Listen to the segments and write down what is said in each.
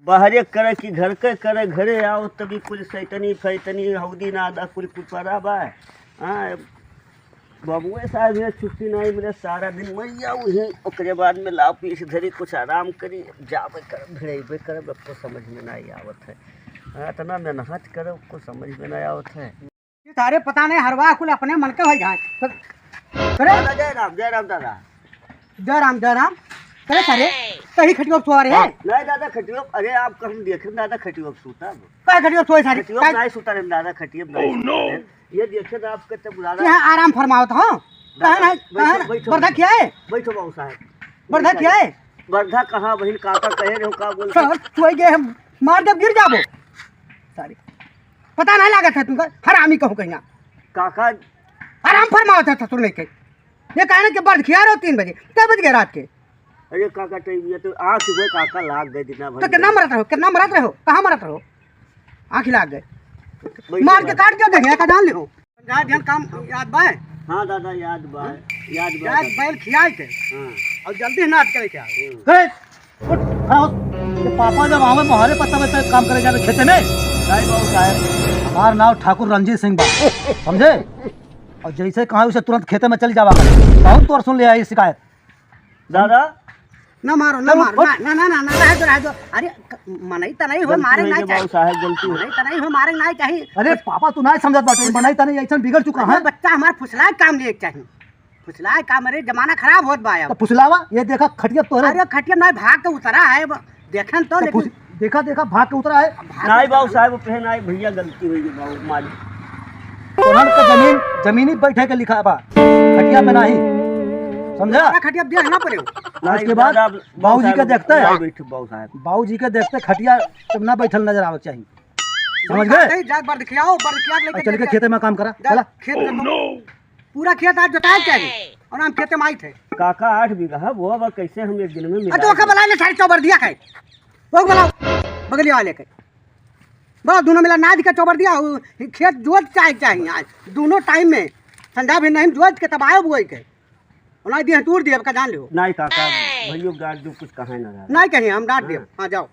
बाहरे करे कि घर के करे, घरे आओ तभी कुल सैतनी फैतनी हौदी नादा कुल कुपरा बा। हाँ बाबुए साहब ये छुट्टी नहीं मिले, सारा दिन मैया वही ओकरे बाद में लाओ पीस धरी कुछ आराम करी जाबे कर भिड़ेबे कर। आपको समझ में नहीं आवत है। हाँ इतना मेहनत करे आपको समझ में नहीं आवत है। सारे पता नहीं हरवा कुल अपने मन के हो जाए। जय राम जय राम दादा। जय राम जय राम। करे सारे कहीं खटियो सो रहे हैं? नहीं दादा खटियो, अरे आप कहीं देखे दादा खटियो सूता काय खटियो सोए सारे? खटियो नहीं सूता रे दादा, खटियो नहीं। ये देखे तो आपके तब बुला रहा यहाँ आराम फरमाओ तो हाँ। कहाँ है बर्धा क्या है? बैठो बाबू साहब। बर्धा क्या है? बर्धा कहाँ बहन काका कहे रहे हो का बोल सोए गए हम मार जब गिर जाबो सारे। पता नहीं लगा था तुमको हरामी कहो कहीं काका आराम फरमाओ था ससुर लेके। ये कहना कि बर्द खिया रहो 3 बजे, क्या बज गए रात के? अरे काका टाइम ये तो आँख हुए काका लाग गए दिना भर। तो कितना मरत रहो, कितना मरत रहो, कहाँ मरत रहो? आँख लाग गए मार के काट के देखे का जान लियो। ध्यान काम याद बा? हाँ दादा याद बा, याद बा। याद बैल खियाए थे हाँ और जल्दी नाच करे क्या उठ खड़ा हो। ये पापा जब आवे मोहरे पत्ता में काम करे जावे खेते में। नहीं बाबू साहब हमार नाम ठाकुर रंजीत सिंह बा, समझे? और जैसे कहा उसे तुरंत खेते में चल जावा कर। बहुत तोर सुन लिया ये शिकायत। दादा ना मारो ना मारो ना ना ना ना रह दो। अरे मनई त नहीं हो मारे नहीं चाहिए साहब, गलती मनई त नहीं हो मारे नहीं चाहिए। अरे पापा तू नहीं समझत बाटे, मनई त नहीं ऐसा बिगड़ चुका है। बच्चा हमार फुसलाए काम लिए चाहिए, फुसलाए काम। अरे जमाना खराब होत बा तो फुसलावा ये देखा खटिया तोरे। अरे खटिया नहीं भाग के उतरा है देखन तो, लेकिन देखा देखा भाग के उतरा है। नहीं बाबू साहब पहन आई भैया गलती हुई है बाबू मालिक। उन्होंने का जमीनी बैठे के लिखा बा, खटिया में नहीं, समझा? खटिया देखना पड़े। उसके बाद बाबूजी के देखते हैं, बाबू साहब बाबूजी के देखते खटिया तब ना बैठल नजर आवे चाहिए, समझ गए? जा बर्द खियाओ, बर्द खिया और चल के खेते में काम करा चला। खेत पूरा खेत आज जोताया चाहिए और हम खेते में आई थे। काका 8 बीघा है वो, अब कैसे हम एक दिन में मिला। तो बुला ले साढ़े 4 दिया है वो बुलाओ बगलिया वाले के बस दोनों मिला नाद का चौबर दिया। खेत जोत चाहिए आज दोनों टाइम में, ठंडा भी नहीं जोत के तब आए बुआई के नहीं दिए टूर दिए का जान लो। नहीं काका भैया गाड़ जो कुछ कहा ना नहीं कहीं हम डांट दिए। हाँ जाओ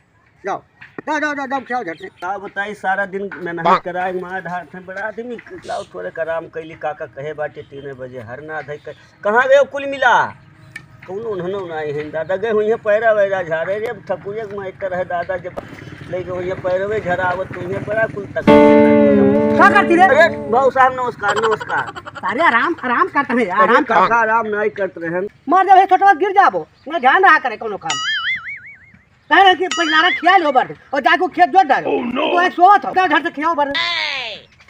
जाओ जाओ जाओ जाओ जाओ क्या झट से का बताई सारा दिन मेहनत कराए मार धार थे बड़ा आदमी लाओ थोड़े कराम कैली। काका कहे बाटे 3 बजे हर ना धई कहाँ गए कुल मिला कौनो उन्होंने उनाई हैं। दादा गए हुई पैरा वैरा झाड़े रे ठकुरे माइटर है दादा जब ले गए हुई पैरवे झरावत तो हुई पड़ा कुल तक। क्या करती रे? अरे बाबू साहब नमस्कार नमस्कार। सारे आराम आराम करते हैं आराम कर। काका आराम नहीं करते हैं। मर जब छोटा गिर जाबो ना ध्यान रहा करे कोनो काम। कह रहे कि पहला खिया लो बर्द और जाको खेत जोत डालो तो एक सोवत हो घर से खियाओ बर्द।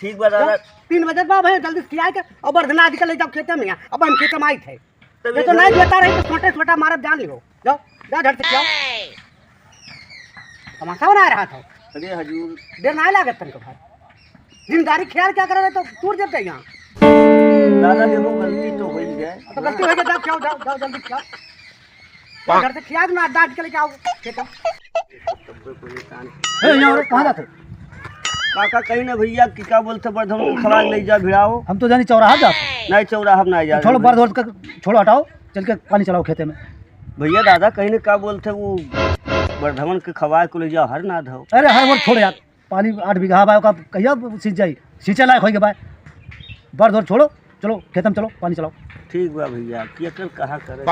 ठीक बा दादा 3 बजे बाद है जल्दी खिया के और बर्द ना निकल जाओ खेते में। अब हम खेते में आई थे ये तो नहीं देता रही तो छोटे छोटा मारब जान लियो। जाओ जा घर से खियाओ तमाशा बना रहा था। अरे हजूर देर नहीं लागत तुमको भाई जिम्मेदारी ख्याल क्या कर रहे तो टूट जाते यहाँ। दादा देखो गलती तो हो ही गए तो गलती हो गई जाओ खियाओ जाओ जाओ जल्दी खियाओ घर से खिया ना डांट के लेके आओ खेत। कहाँ जाते? काका कहीं ना भैया कि क्या बोलते बर्धम खवा ले जा भिड़ाओ। हम तो जानी चौराहा जाते। नहीं चौराहा में नहीं जा छोड़ो बर्द वर्द का छोड़ो हटाओ, चल के पानी चलाओ खेते में। भैया दादा कहीं ने क्या बोलते वो बर्धमन के खवाए को ले जाओ हर ना धो। अरे हर वर्ष छोड़ यार, पानी 8 बीघा बा का कहिया सींच जाई, सींचे लायक होई के बा। बर्द वर्द छोड़ो, चलो खेत में चलो पानी चलाओ। ठीक बा भैया कि कर कहा करे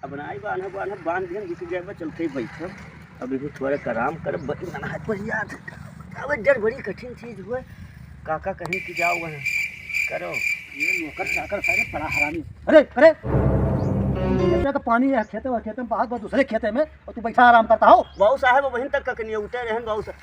अब नहीं बांधा बांधा बांध दिया जिस जगह चलते ही बैठो। अभी भी थोड़ा आराम कर भैया अब डर बड़ी कठिन चीज हुआ। काका कहीं की जाओ वहाँ करो ये नौकर चाकर सारे बड़ा हरामी। अरे अरे खेते का पानी है खेते में बाहर बहुत दूसरे खेते में और तू बैठा आराम करता हो। बाबू साहब वहीं तक ककनी उठे रहे बाबू साहब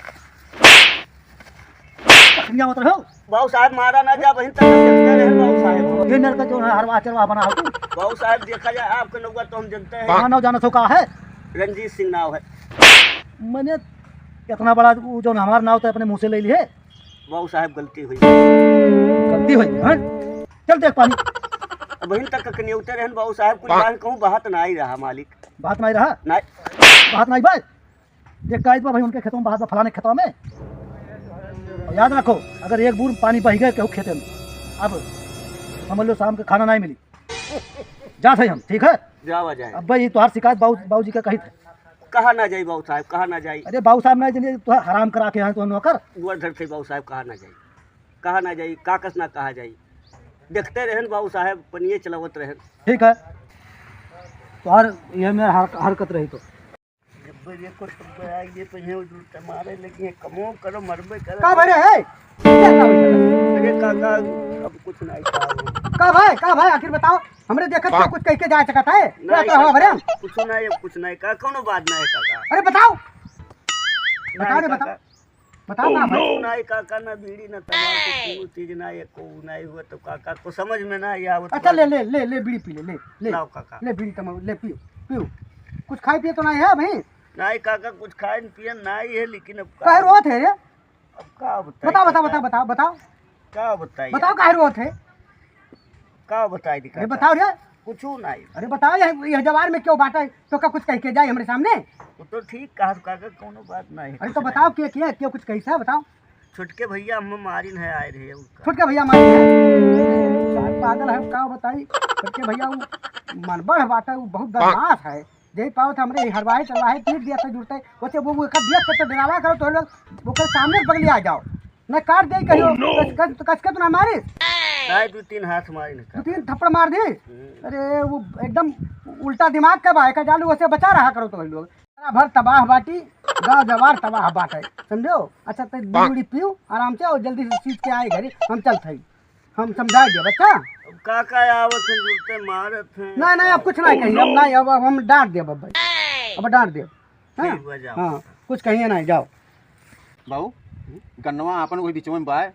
हो बाबू साहब मारा ना जा वहीं तक देखते रहे बाबू साहब। ये नर का जो हरवा चरवा बना हो तू। बाबू साहब देखा जाए आपका नौका तो हम जानते हैं। कहाँ नाव जाना सो कहा है? रंजीत सिंह नाव है। मैंने इतना बड़ा जो हमारा नाव तो अपने मुँह से ले ली है। बाबू साहब गलती हुई गलती हुई है। चल देख पानी वहीं तक ककनी उठे रहे बाबू साहब कुछ बात कहूँ बात ना ही रहा मालिक। बात नहीं रहा नहीं बात नहीं भाई देख का भाई उनके खेतों में बाहर फलाने खेतों में। और याद रखो अगर एक बूंद पानी बह गए केहू खेते में अब समझ लो शाम के खाना नहीं मिली। जा सही हम ठीक है जावा जाए। अब भाई तुम्हारी शिकायत बाबूजी का कही थे कहा ना जाई बाबू साहब, कहा ना जाई। अरे बाबू साहब ना चलिए तो हराम करा के यहाँ तो नौकर। वो धर से बाबू साहब कहा ना जाई, कहा ना जाई, काकस ना कहा जाई। देखते रहन बाबू साहब, पनिए चलावत रहन। ठीक है तो हर ये मेरा हरकत रही तो ये को ये तो ये उल्टा मारे लगी है, कमो करो मरबे करो। का भरे है अरे काका अब कुछ नहीं का भाई आखिर बताओ, हमरे देखत तो कुछ कह के जा सकता है क्या तो हवा भरे? कुछ नहीं का कोनो बात नहीं काका। अरे बताओ रे बताओ बताओ ना भाई। नहीं काका, ना बीड़ी ना तमाकू कोनो चीज ना, ये को नहीं हुआ तो काका को समझ में ना आया। अच्छा ले ले ले ले बीड़ी पी ले ले लाओ काका, ले बीड़ी तमाकू ले पियो पियो। कुछ खाए पिए तो नहीं है भाई? नहीं काका कुछ खाए पियन नहीं है, लेकिन अब काहे रोत है रे? अब का बताओ बताओ बताओ बताओ बताओ क्या बताइए, बताओ काहे रोत है? क्या बताई दी अरे बताओ रे, कुछ नहीं। अरे बताओ ये जवार में क्यों बांटा है? तो क्या कुछ कह के जाए हमारे सामने? वो तो ठीक कहा काका, कोनो बात नहीं है। अरे तो बताओ क्यों कुछ कैसा बताओ। छोटके भैया हम मारिन है आए रहे उसका। छोटके भैया मारे हैं पागल है का बताई। छोटके भैया वो मनबड़ बाटा, वो बहुत बदमाश है। जे पाओ था हमरे हरवाए चलवाए पीट दिया था जुड़ते ओसे वो एक दिया तो डरावा करो तो लोग ओकर सामने बगली आ जाओ न काट दे कहियो कस के तो ना मारिस नहीं 2-3 हाथ मारिन का, 2-3 थप्पड़ मार दी। अरे वो एकदम उल्टा दिमाग का बाय का जालू उसे बचा रहा करो तो लोग सारा भर तबाह बाटी, गाँव जवार तबाह बाटे समझो। अच्छा तो बीड़ी पियो आराम से और जल्दी से सीख के आए घरे, हम चलते हम समझा दे बच्चा। अब काका आवत हैं जुड़ते मारत हैं। नहीं अब कुछ नहीं कहिए, अब नहीं अब हम डांट दे अब डांट दे। ठीक बा जाओ। हाँ कुछ कहिए नहीं जाओ। बाबू गन्नवा अपन वही बीच में बाय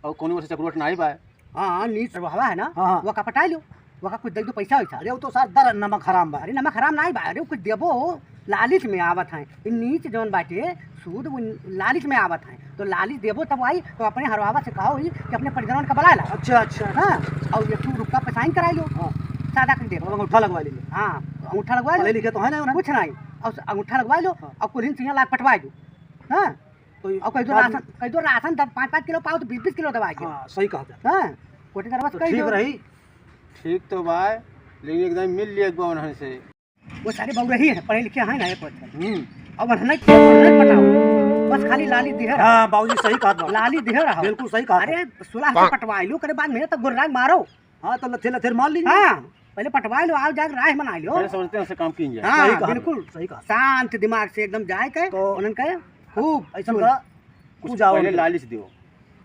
और कोनो वैसे चक्रवट नहीं बाय। हाँ नीच हवा है ना, हाँ। वो का पटाई लो, वो का कुछ दे दो पैसा वैसा। अरे वो तो सार दर नमक हराम बा। अरे नमक हराम नहीं बा, अरे कुछ देबो लालिच में आवत है। नीच जौन बाटे सूद वो लालिच में आवत है, तो लालिच देबो तब आई तो अपने हरवावा से कहो ही कि अपने परिजनों का बुला ला। अच्छा अच्छा हाँ और ये तू रुपया पे साइन कराई लो, सादा कर दे अंगूठा लगवा लीजिए। हाँ अंगूठा लगवा पढ़े लो, लिखे तो है ना कुछ नहीं और अंगूठा लगवा लो और कुल सिंह लाख पटवा दो। हाँ तो और कह दो राशन 5-5 किलो पाओ तो 20-20 किलो दवा के। हाँ सही कहा था। हाँ कोटी दरबार तो कह ठीक दो रही। ठीक तो बाय लेकिन एकदम मिल लिया एक बार से। वो सारे बहु रही है पढ़े लिखे हैं ना एक अब नहीं पटाओ बस खाली लाली दिहर। हाँ बाबूजी सही कहा था। लाली दिहर बिल्कुल सही कहा। अरे 16 से पटवा लो करे बाद में तब गुर्राग मारो। हाँ तो लथे लथे मार लीजिए। हाँ पहले पटवा लो आओ जाके राह बना लो। पहले समझते हैं उससे काम की जाए। हाँ सही कहा, बिल्कुल सही कहा। शांत दिमाग से एकदम जाए के तो उन्हें कहे खूब ऐसा करा कुछ कुछ जाओ पहले लालिच दियो,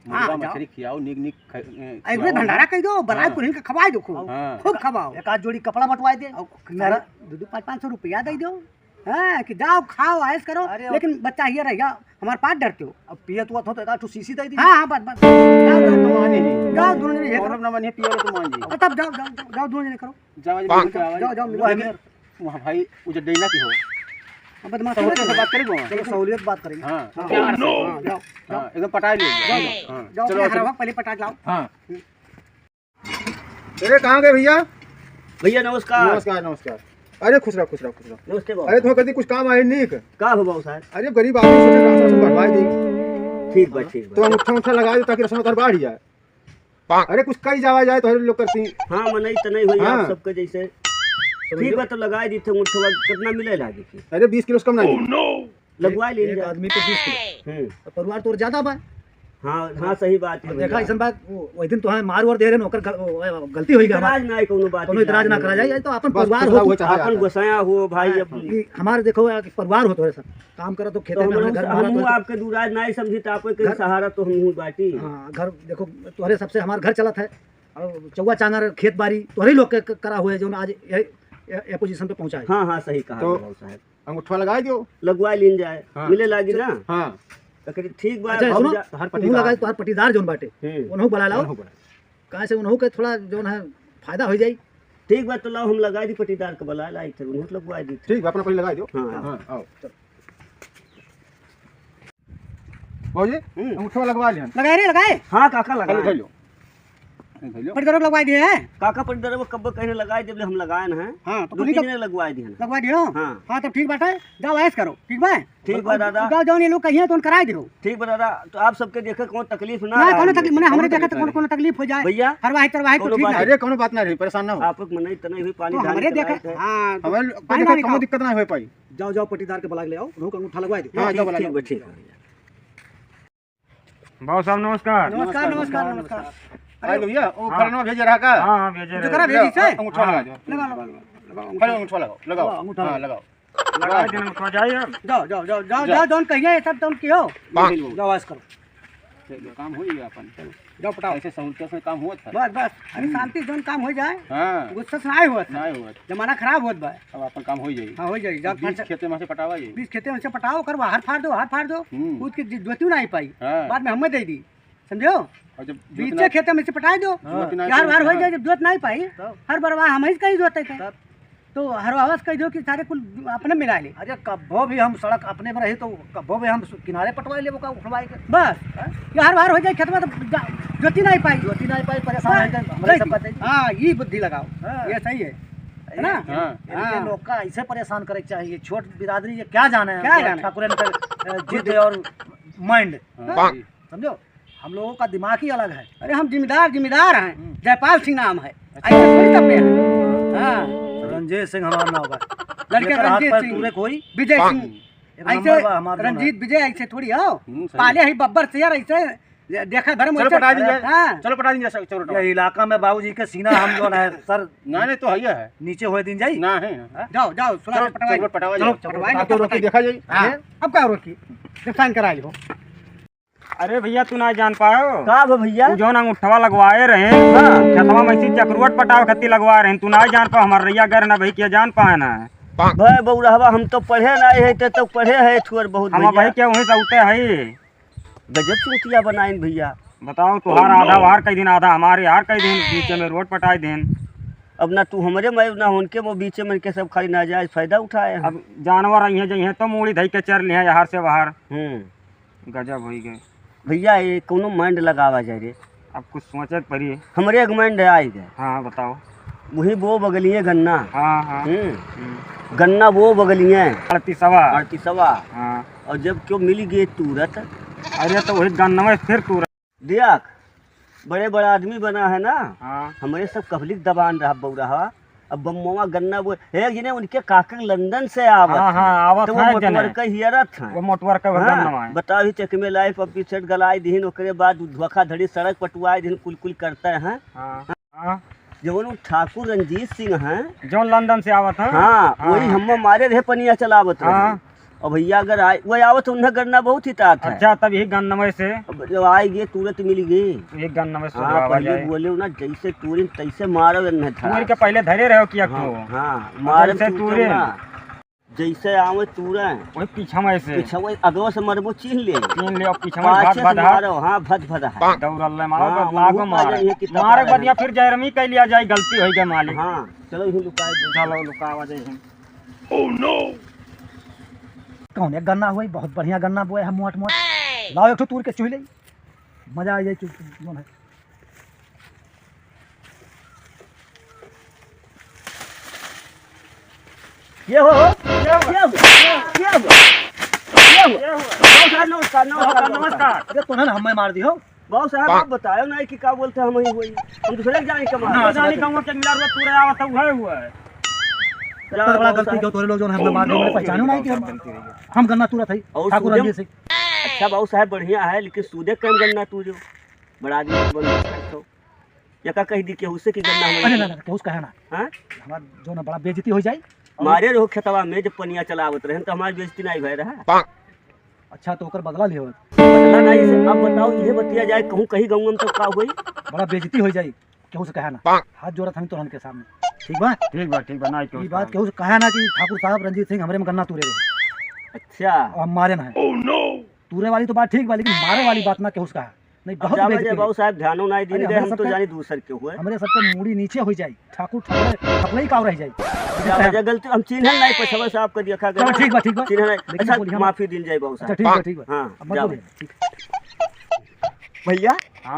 मुर्गा जाओ। मछली खियाओ निक निक एक बार भंडारा कह दो बनाए हाँ। कुल खवाए दो खूब हाँ। खूब खवाओ। एक आध जोड़ी कपड़ा बंटवाए दे। मेरा 2-500 रुपया दे दो। हाँ कि जाओ खाओ ऐश करो, अरे लेकिन बच्चा ये रहेगा हमारे पास डरते हो। अब पियत हुआ तो एक आध सीसी दे दी। हाँ हाँ बस जाओ मान जी जाओ दोनों जने ये और करो। अपना मन है पियो तो मान जी और तब जाओ जाओ जाओ जाओ दोनों जने करो। जाओ जाओ वो है मिलो। कि वहाँ भाई उजड़ डेना की हो बदमाश समझ से बात करेंगे वहाँ। चलो सहूलियत बात करेंगे। हाँ हाँ, प्यार से। हाँ, जाओ हाँ एकदम पटा लियो। हाँ जाओ चलो अपने हरवा पहले पटा लाओ। हाँ अरे कहाँ गए भैया? भैया नमस्कार। नमस्कार नमस्कार। अरे खुश रहो खुश रहो खुश रहो। नमस्ते बाबू। अरे तुम्हें कभी कुछ काम आए नहीं का हो बाबू साहब? अरे गरीब आदमी सोचे राशन बढ़वा दी ठीक बा ठीक तो बा। अंगूठा लगा दो ताकि रसम उधर बढ़ जाए। अरे कुछ कई जावा जाए तो हर लोग करती। हाँ मनई तो नहीं हुई हाँ। आप सबके जैसे। ठीक बा तो लगा दी थे मुठवा कितना मिलेगा देखिए। अरे 20 किलो से कम नहीं। लगवा एक लीजिए। आदमी पे 20 किलो तो परिवार तो और ज्यादा बा। हाँ हाँ सही बात है। देखा ऐसा बात वही दिन तो हमें मार वार दे रहे नौकर गलती हुई इतराज नहीं कोनो बात। कोनो इतराज ना करा जाए तो अपन बस परिवार खुश रहो, हो वो चाहे अपन गोसाया हो भाई। अब कि हमारे देखो यार कि परिवार हो तो ऐसा काम करो तो तो खेते में घर हमारा हम तो आपके दूराज नहीं समझी तो आपको के सहारा तो हम बाटी। हाँ घर देखो तुम्हारे सबसे हमारा घर चलत है और चौवा चांगर खेत बाड़ी तुम्हारे लोग के करा हुए जो आज ये पोजीशन पे पहुंचा है। हाँ हाँ सही कहा तो- बाबू साहब। अंगूठा लगा दियो। लगवा लीन जाए हाँ। मिले लागी ना। हाँ तो कही ठीक बा। अच्छा अब सुनो जा- हर तुम लगा तो हर पटीदार जोन बाटे उन्हों बुला लाओ हो गया। कहाँ से उन्हों के थोड़ा जो है फायदा हो जाए। ठीक बा तो लाओ हम लगा दी पटीदार के बुला लाई थे उन्हें लगवा दी थी। ठीक है अपना पहले लगा दियो। हाँ हाँ आओ बाबूजी अंगूठा लगवा लिया। लगाए रे लगाए। हाँ काका खाली लगा उठा लो। भैया पटदरो लगवाई दिए हैं। काका पर वो कब कहने लगाए जब हम लगाए न हैं हाँ तो दो पुलिस तीन ने लगवाए दिए लगवा दियो। हाँ। हाँ तो ठीक बात है, जाओ ऐस करो, ठीक बा। ठीक बा दादा। जाओ जाओ ये लोग कहिए तो कराए दियो। ठीक बा दादा। तो आप सबके देखे कौन तकलीफ ना ना आए। कोनो तकलीफ, मने हमरे कोनो देखे तो तकलीफ कोनो तकलीफ हो जाए भैया हरवाही तरवाही तो कोनो ठीक बात है। अरे कोनो बात ना रही, परेशान ना हो। आप मने तने भी पानी तो डाल हमरे के देखे लगाए थे। हाँ तो हमें पानी देखो ना कोनो दिक्कत ना हो पाई। जाओ जाओ पट्टीदार के बुला के ले आओ, रोक अंगूठा लगवा दे। हाँ जाओ ठीक बा ठीक। बाबू साहब नमस्कार। नमस्कार नमस्कार नमस्कार। अरे भैया वो फलना भेज रहा का? हाँ हाँ भेजे जो रहे। करा भेजी से अंगूठा लगा दो। लगा लगा लगा पहले अंगूठा लगाओ, लगाओ अंगूठा हाँ लगाओ। लगा दिन में जाइए। जाओ जाओ जाओ जाओ जाओ जौन कहिए सब तुम कियो। जाओ ऐस करो, काम हो गया अपन। जाओ पटाओ। ऐसे सहूलियत से काम हुआ था। बस बस अरे शांति जौन काम हो जाए, हाँ गुस्सा से नहीं होत, नहीं हुआ। जमाना खराब होत बा। अब अपन काम हो जाएगी। हाँ हो जाएगी। जब बीच खेते में से पटावा जाएगी। बीस खेते में से पटाओ कर हाथ फाड़ दो, हाथ फाड़ दो, कूद के जोतियो नहीं पाई, हाँ। बाद में हमें दे दी, समझो। और जब बीचे खेते में से पटा दो, जोतना- यार बार हो हाँ। जाए जब जोत नहीं पाई, हर बार वहाँ हम ही कहीं जोते थे, तो हर आवाज कह दो कि सारे कुल अपने मिला ले। अरे कब्बो भी हम सड़क अपने में रही तो कब्बो भी हम किनारे पटवा ले, वो का उठवाई के बस ये हर बार हो जाए खेत में तो जोती नहीं पाई, जोती नहीं पाई, परेशान है जाए, हमरे सब बताइए। हाँ ये बुद्धि लगाओ, हाँ। ये सही है ना। हाँ ये लोग का ऐसे परेशान करे के चाहिए। छोट बिरादरी ये क्या जाने क्या जाने? ठाकुरन का जिद और माइंड, हाँ। समझो। हम लोगों का दिमाग ही अलग है। अरे हम जिम्मेदार हैं, जयपाल सिंह नाम है, ऐसे थोड़ी करते हैं। हाँ रंजीत सिंह हमारा नाम है। लड़के लेकर हाथ रंजीत पैर सिंह। टूरे कोई विजय सिंह एक ऐसे, नंबर बा हमारा रंजीत विजय ऐसे थोड़ी हो, सही। पाले ही बब्बर से यार ऐसे देखा धर्म चलो पटा दीजिए। हाँ चलो पटा दीजिए चलो पटा। ये इलाका में बाबूजी के सीना हम जो है सर ना नहीं तो है नीचे हुए दिन जाई। ना है। जाओ जाओ सुला चलो से पटवाई। चलो पटावा चलो, जाओ। पटवाई आप तो रोक के देखा जाए। हाँ अब क्या रोकी, जब साइन करा लो। अरे भैया तू ना जान पायो। का बा भैया? तू जो ना अंगूठवा लगवाए रहे खेतवा में ऐसी चक्रुवट पटाव खत्ती लगवा रहे, तू ना जान पा हमार रैया गैर ना भाई क्या जान पाए ना। भाई बउरहवा हम तो पढ़े नहीं है तो पढ़े है थोड़ बहुत हम भैया। भाई क्या वहीं से उठे है। गजब चूतिया बनाइन भैया। बताओ तुहार आधा वार कई दिन, आधा हमारे यार कई दिन, बीच में रोड पटाई दिन। अब ना तू हमरे में ना उनके में बीच में के सब खाली नाजायज फायदा उठाए हैं। अब जानवर आई है तो मूड़ी धई के चर लिया यार से बाहर। गजब हो गए भैया ये कोनो माइंड लगावा जाए रे। अब कुछ सोचे पड़ी। हमरे एक माइंड आई गए हाँ बताओ। वही वो बगलिए गन्ना। हाँ हाँ गन्ना वो बगलिए 38वां। 38वां। हाँ और जब क्यों मिल गए तुरंत अरे तो वही गन्ना में फिर तू। देख बड़े बड़ा आदमी बना है ना। हाँ हमारे सब पब्लिक दबान रहा बउरहा। अब बम्मवा गन्ना वो है जिन्हें उनके काका लंदन से आवत। हाँ हाँ आवत तो है वो जने। मोटवर का हियरत है। वो मोटवर का गन्ना है। बताओ ही चक में लाइफ अब पिछड़ गलाई दीन ओकरे बाद धोखाधड़ी सड़क पटवाए दिन कुल कुल करते हैं। हाँ हाँ जो वो ठाकुर रंजीत सिंह हैं। जो लंदन से आवत है। हाँ वही हम मारे रहे पनिया चलावत रहे। हाँ। और भैया अगर आए वो आवत उन्हें गन्ना बहुत ही तात है। अच्छा तब यही गन्नवे से अब जब आए गए तुरंत मिल गई। एक गन्नवे से हाँ पहले बोले ना जैसे तूरी तैसे मारो नहीं था। तूर के पहले धरे रहो किया हाँ, तो। हाँ मारे जैसे तूरे। जैसे आवे तूरे वही पीछा में से पीछा वो अगवा से मरबो चीन ले तीन ले और पीछा में पाछे भाग से बधा मारो। हाँ भद भदा है। दौड़ल ले हाँ, मारो लागो वो मार ये कितना मारे पाया बदिया फिर जयरमी कह लिया जाए गलती हो गई मालिक। हाँ चलो यही लुकाए दे। चलो लुकावा जाए। कौन एक गन्ना हुआ बहुत बढ़िया गन्ना बोए हम मोट मोट लाओ एक तूर के चूह ले, मजा आ जाए जो है। ये हो नमस्कार नमस्कार नमस्कार। अरे तो ना हमें मार दी हो। बहुत साहब आप बतायो ना कि क्या बोलते हैं हम ही हुई हम दूसरे के जाने कमा जानी कहूँ के मिला रुआ तूरे आवत हुआ है। इतना बड़ा गलती क्यों तोरे लोग जो हमें मार दिए, पहचानो नहीं कि हम गन्ना तूरा थी और ठाकुर सूरज- रंजीत सिंह। अच्छा बाबू साहब बढ़िया है लेकिन सूदे कम गन्ना तू जो बड़ा आदमी बोल सकते या का कह दी कि उससे की गन्ना अरे हमारे ना ना केहू कहे ना हाँ हमार जो ना बड़ा बेइज्जती हो जाए। मारे रहो खेतवा में जब पनिया चलावत रहे तो हमारी बेइज्जती नहीं भय रहा। अच्छा तो ओकर बदला लियो, बदला नहीं से अब बताओ ये बतिया जाए कहूँ कहीं गाँव में तो का हुई। बड़ा बेइज्जती हो जाए केहू से कहे ना। हाथ जोड़त हम तो के सामने ठीक बा। ठीक बा नहीं ये बात केहू से कहे ना कि ठाकुर साहब रंजीत सिंह हमरे में गन्ना तूरे रहे अच्छा और हम मारे ना है। तूरे वाली तो बात ठीक बा लेकिन मारे वाली बात ना केहू से कहे नहीं। बहुत बेइज्जती हुई। बाबू साहब ध्यानो नहीं अरे दिन गए हमारे हम तो सबके- जानी दूसर के हुए। हमरे सबके मूड़ी नीचे हो जाए ठाकुर ठपले ही काव रह जाए। क्या वजह गलती हम चिन्ह नहीं पछवा साहब का देखा चलो ठीक बा ठीक बा। चिन्ह नहीं। लेकिन बोलिए अच्छा हम- माफी दिल जाए बाबू अच्छा साहब। ठीक बा ठीक बा। हाँ अब मत जाओ। बोलिए, ठीक। भैया हाँ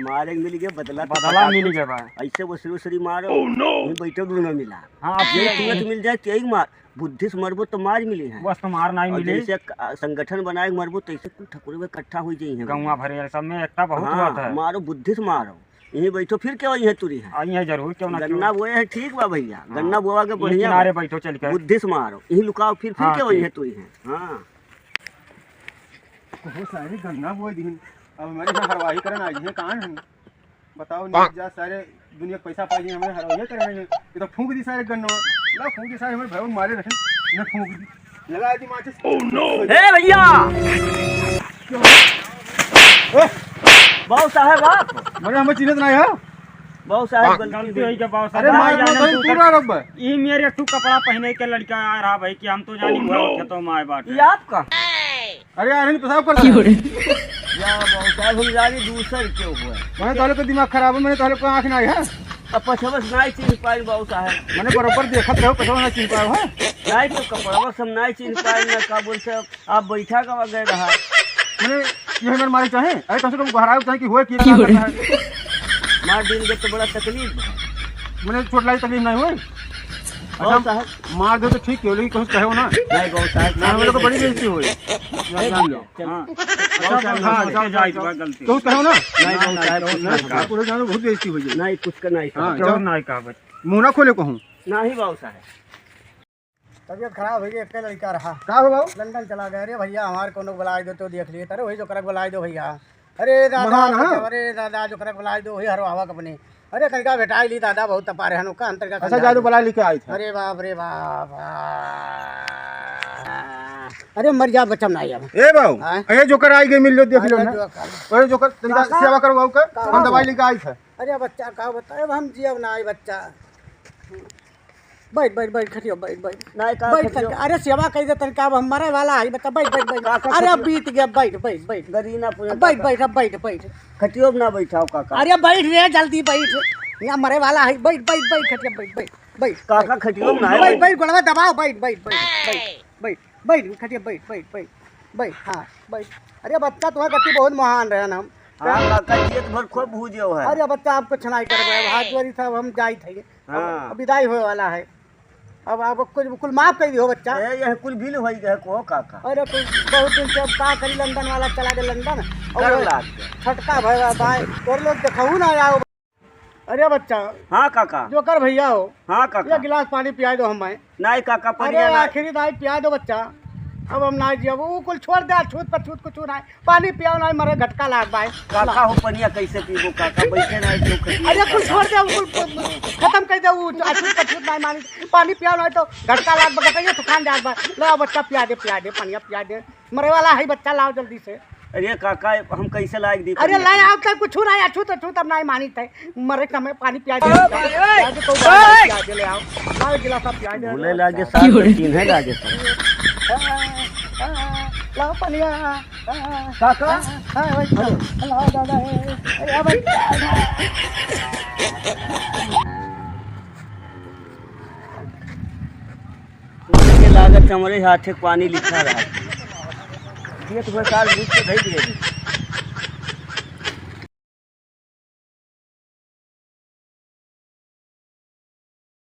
मारे मिल गया बदला तो बदला मिल गया बा। ऐसे वसरी वसरी मारो यहीं बैठो दोनों मिला। हाँ अब ये तुरंत मिल जाए यही मार बुद्धि से मरबो तो मार मिली है। बस तुम्हार नहीं और मिली जैसे संगठन बनाए मरबो तो ऐसे कुल ठकुरे में इकट्ठा हो जाई है। गौवा भरे सब में एकता बहुत होता है। मारो बुद्धि से मारो यहीं बैठो फिर क्या वही है तुरी है। आई है जरूर क्यों ना गन्ना बोए है ठीक बा भैया गन्ना बोआ के क्यों। बढ़िया किनारे बैठो चल के बुद्धि से मारो यहीं लुकाओ फिर हाँ, क्या वही ठीक। है तुरी है। हाँ वो सारे गन्ना बोए दिन अब हमारे यहाँ हरवाही करन आई है कहाँ हम बताओ नहीं जा सारे दुनिया पैसा पाई हमें हरवाही करन ये तो फूंक दी सारे गन्ना ला फूंक दी सारे हमें भाई मारे रहे ने फूंक दी लगा दी माचिस। ओह नो ए भैया बाबू साहब आप मरे हमें चिन्हत नहीं है बाबू साहब गलती हुई के बाबू अरे मार तो पूरा रब ये मेरे एक कपड़ा पहने के लड़का आ रहा भाई कि हम तो जानी खेतों में आए बात ये आपका अरे यार नहीं पेशाब कर या बाबू साहब हम जानी दूसर क्यों हुआ मैंने ताले को दिमाग खराब है मैंने ताले को आँख नहीं है अब पछवस नहीं चिन्ह पाई बाबू साहब मैंने बराबर देखत रहो पेशाब नहीं चिन्ह पाया है नहीं तो कपड़वा सब नहीं चिन्ह पाई ना का बोलते आप बैठा का गए रहा मैंने ये हमें मारे चाहे अरे कम से कम घराव चाहे कि हुए कि क्या करना है मार दिन के तो बड़ा तकलीफ है। मैंने चोट लाई तकलीफ नहीं हुई बाबू साहब मार दो तो ठीक है लेकिन कुछ कहो ना नहीं बाबू साहब ना मेरे को बड़ी बेइज्जती हुई जान लो गलती कुछ कहो ना नहीं बाबू साहब आप पूरे जानो बहुत बेइज्जती हुई है नहीं कुछ का नहीं हाँ, क्यों नहीं कहा मुंह ना खोले कहूँ नहीं बाबू साहब तबियत खराब हो गई एक लड़का रहा का हो बाबू लंदन चला गया। अरे भैया हमारे को बुला दो तो देख लिए अरे वही जो करक बुला दो भैया। अरे दादा महान, हाँ। अरे दादा जो करक बुला दो वही हरवा अपने। अरे तरीका बेटा ली दादा बहुत तपा रहे का अंतर का अच्छा जादू बुला लेके आई थे अरे बाप रे बाप अरे मर जा बच्चा नहीं अब ए बाबू हाँ? ये जोकर आई गई मिल लो देख लो अरे ना जो कर- अरे जोकर तरीका काका? सेवा करो बाबू का हम दवाई लेके आई थे अरे बच्चा का बताए अब हम जियब ना आई बच्चा बैठ बैठ बैठ खटियो बैठ बैठ नहीं का बैठ तनका अरे सेवा कर दे तनका अब हम मरे वाला है बच्चा बैठ बैठ बैठ काका अरे अब खटियो। बीत गया बैठ बैठ बैठ गरीना पूरा बैठ बैठ अब बैठ बैठ खटियो में ना बैठाओ काका अरे बैठ रे जल्दी बैठ यहाँ मरे वाला है बैठ बैठ बैठ खटिया बैठ बैठ बैठ काका खटियो में ना बैठ बैठ गोलवा दबाओ बैठ बैठ बैठ बैठ बैठ बैठ खटिया बैठ बैठ बैठ बैठ हाँ बैठ अरे बच्चा तुम्हारा गति बहुत महान रहे हम हाँ काका खेत भर खूब भूजे है। अरे बच्चा आपको छनाई कर हाथ जोड़ी था हम जाई थे हाँ। अब विदाई होने वाला है अब आप कुल माफ कर दियो बच्चा। ए यह कुल बिल होई गए को काका अरे कुल बहुत दिन से अब का करी लंदन वाला चला गया लंदन डर और लाग गया। छटका भैया भाई और लोग देखू ना आओ। अरे बच्चा हाँ काका जो कर भैया हो हाँ ये काका गिलास पानी पिया दो हमें। नहीं काका अरे परिया ना आखिरी दाई पिया दो बच्चा अब हम ना जिया वो कुल छोड़ दे छूत पर छूत कुछ ना पानी पियाओ ना मरे घटका लाग बाय काका हो पनिया कैसे पीबो काका बैठे ना जो खटियो अरे कुल छोड़ दे कुल खत्म कर दे वो छूत पर छूत ना मानी पानी पियाओ ना तो घटका लाग बगैर तो खान जात बा ला बच्चा पिया दे पानी पिया दे मरे वाला है बच्चा लाओ जल्दी से। अरे काका हम कैसे लायक दी अरे लाए आप तक कुछ ना अछूत अछूत अब नहीं मानी थे मरे समय पानी पिया दे पिया दे ले आओ लाओ गिलास पिया दे भूले लागे साथ चिन्हे लागे सब लाओ पनिया काका लाओ दादा अरे बच्चा लागत हमारे हाथे पानी लिखा रहा खेत भर साल बुझ के धई दिए